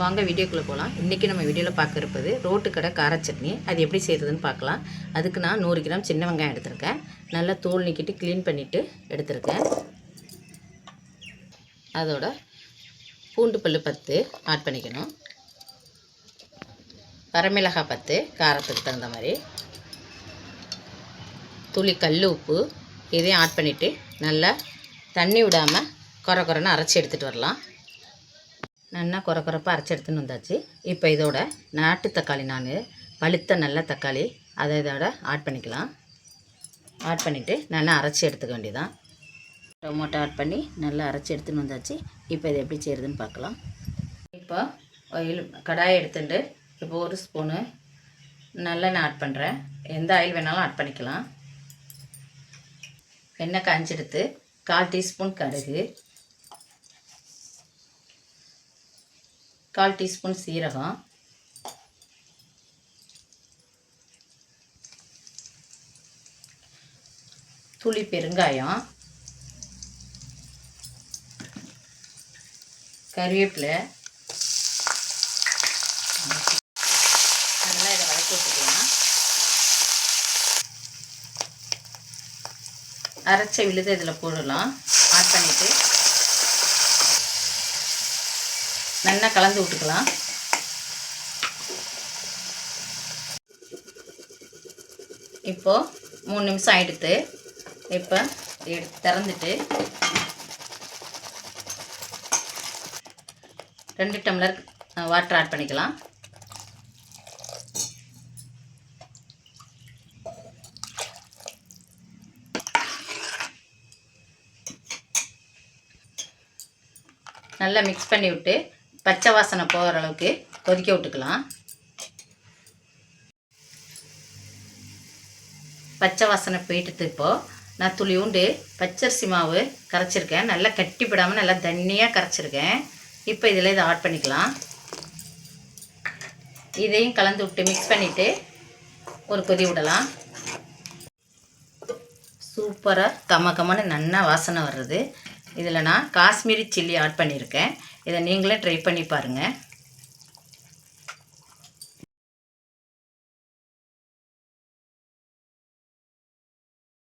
வாங்க வீடியோக்குள்ளே போகலாம். இன்றைக்கி நம்ம வீடியோவில் பார்க்க இருப்பது ரோட்டு கடை கார சட்னி. அது எப்படி செய்கிறதுன்னு பார்க்கலாம். அதுக்கு நான் 100 கிராம் சின்ன வெங்காயம் எடுத்திருக்கேன். நல்லா தோல் நீக்கிட்டு க்ளீன் பண்ணிவிட்டு எடுத்திருக்கேன். அதோட பூண்டு பல் 10 ஆட் பண்ணிக்கணும். வரமிளகாய் 10 காரத்துக்கு தகுந்த மாதிரி. துளி கல் உப்பு இதையும் ஆட் பண்ணிவிட்டு நல்லா தண்ணி விடாமல் கொரன்னு அரைச்சி எடுத்துகிட்டு வரலாம். நல்லா கொரப்பாக அரைச்சி எடுத்துன்னு வந்தாச்சு. இப்போ இதோட நாட்டு தக்காளி, நான் பழுத்த நல்ல தக்காளி அதை இதோட ஆட் பண்ணிக்கலாம். ஆட் பண்ணிவிட்டு நல்லா அரைச்சி எடுத்துக்க வேண்டியதான். டொமேட்டோ ஆட் பண்ணி நல்லா அரைச்சி எடுத்துன்னு வந்தாச்சு. இப்போ இதை எப்படி செய்கிறதுன்னு பார்க்கலாம். இப்போ ஆயில் கடாயை எடுத்துட்டு இப்போ 1 ஸ்பூனு நல்லெண்ணெய் ஆட் பண்ணுறேன். எந்த ஆயில் வேணாலும் ஆட் பண்ணிக்கலாம். எண்ணெய் காய்ஞ்செடுத்து 1/4 டீஸ்பூன் கடுகு, 1/4 டீஸ்பூன் சீரகம், துளி பெருங்காயம், கறிவேப்பிலை, நல்லா இதை வதக்கி விட்டுக்கலாம். அரைச்ச விழுது இதில் போடலாம். ஆட் பண்ணிவிட்டு நல்லா கலந்து விட்டுக்கலாம். இப்போது 3 நிமிஷம் ஆகிடுத்து. இப்போ திறந்துட்டு 2 டம்ளர் வாட்டர் ஆட் பண்ணிக்கலாம். நல்லா மிக்ஸ் பண்ணி விட்டு பச்சை வாசனை போகிற அளவுக்கு கொதிக்க விட்டுக்கலாம். பச்சை வாசனை போயிட்டு இப்போது நான் துளியூண்டு பச்சரிசி மாவு கரைச்சிருக்கேன். நல்லா கட்டிப்படாமல் நல்லா தண்ணியாக கரைச்சிருக்கேன். இப்போ இதில் இதை ஆட் பண்ணிக்கலாம். இதையும் கலந்து விட்டு மிக்ஸ் பண்ணிவிட்டு ஒரு கொதி விடலாம். சூப்பராக கமகமான நல்லா வாசனை வர்றது. இதில் நான் காஷ்மீரி சில்லி ஆட் பண்ணியிருக்கேன். இதை நீங்களே ட்ரை பண்ணி பாருங்கள்.